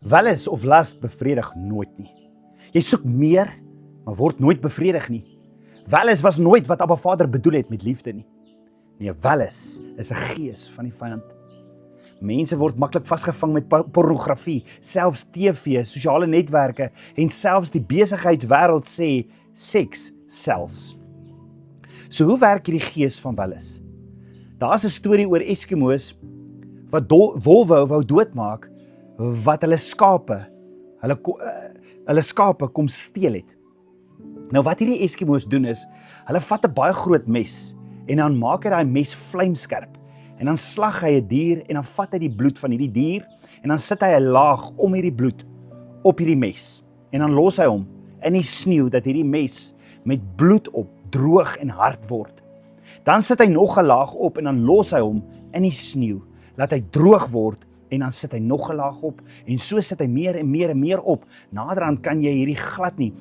Welis of lust bevredig nooit nie. Jy soek meer, maar word nooit bevredig nie. Welis was nooit wat Abba Vader bedoel het met liefde nie. Nee, welis is 'n gees van die vyand. Mense word maklik vasgevang met pornografie, selfs TV, sosiale netwerke en selfs die besigheidswêreld sê seks selfs. So hoe werk hierdie gees van welis? Daar's 'n storie oor Eskimo's wat wolwe wou doodmaak wat hulle skape kom steel het. Nou wat hierdie Eskimo's doen is, hulle vat 'n baie groot mes en dan maak hy daai mes vlijmskerp en dan slag hy 'n dier en dan vat hy die bloed van hierdie dier en dan sit hy 'n laag om hierdie bloed op hierdie mes en dan los hy hom in die sneeu dat hierdie mes met bloed op droog en hard word. Dan sit hy nog 'n laag op en dan los hy hom in die sneeu, laat hy droog word en dan sit hy nog 'n laag op en so sit hy meer en meer en meer op. Naderhand kan jy hierdie glad nie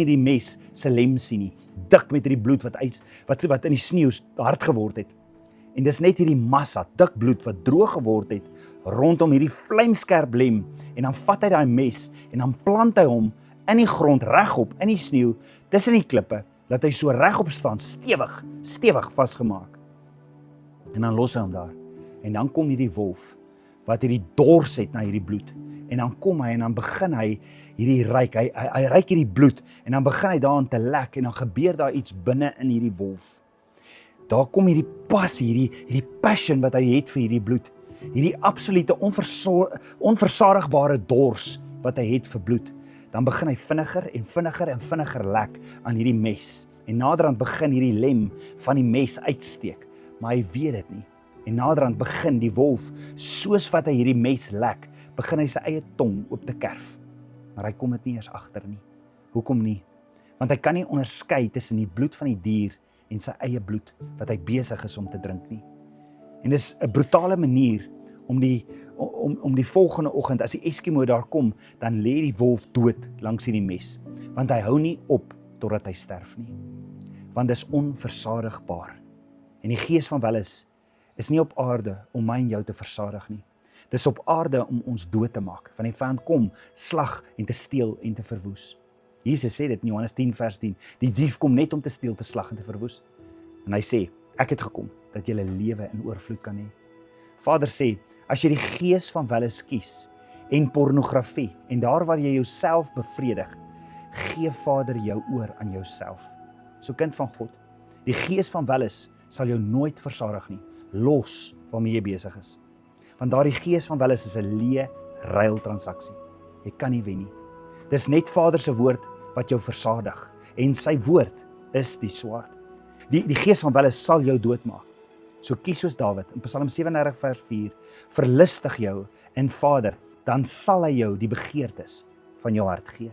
die mes se lem sien nie, dik met hierdie bloed wat in die sneeu hard geword het. En dis net hierdie massa, dik bloed wat droog geword het rondom hierdie vlijmskerp lem en dan vat hy daai mes en dan plant hy hom in die grond regop in die sneeu tussen die klippe dat hy so regop staan, stewig vasgemaak. En dan los hy hom daar. En dan kom hierdie wolf wat hierdie dors het na hierdie bloed. En dan kom hy en dan begin hy hierdie ryk. Hy ryk hierdie bloed en dan begin hy daarin te lek en dan gebeur daar iets binne in hierdie wolf. Daar kom hierdie passie, hierdie passion wat hy het vir hierdie bloed. Hierdie absolute onversadigbare dors wat hy het vir bloed. Dan begin hy vinniger lek aan hierdie mes. En naderhand begin hierdie lem van die mes uitsteek, maar hy weet dit nie. En naderhand begin die wolf, soos wat hy hierdie mes lek, begin hy sy eie tong oop te kerf. Maar hy kom dit nie eers agter nie. Hoekom nie? Want hy kan nie onderskei tussen die bloed van die dier en sy eie bloed wat hy besig is om te drink nie. En dis 'n brutale manier om die volgende oggend as die Eskimo daar kom, dan lê die wolf dood langs hierdie mes, want hy hou nie op totdat hy sterf nie. Want dis onversadigbaar. En die gees van welis is nie op aarde om my en jou te versadig nie. Dis op aarde om ons dood te maak. Van die vyand kom, slag en te steel en te verwoes. Jesus sê dit in Johannes 10 vers 10. Die dief kom net om te steel, te slag en te verwoes. En hy sê, ek het gekom dat julle lewe in oorvloed kan hê. Vader sê, as jy die gees van welis kies en pornografie en daar waar jy jouself bevredig, gee Vader jou oor aan jouself. So kind van God, die gees van welis sal jou nooit versadig nie, los waarmee jy besig is. Want daardie gees van welis is 'n leë ruiltransaksie. Jy kan nie wen nie. Dis net Vader se woord wat jou versadig en sy woord is die swaard. Die gees van welis sal jou doodmaak. So kies soos Dawid in Psalm 37 vers 4, verlustig jou in Vader, dan sal hy jou die begeertes van jou hart gee.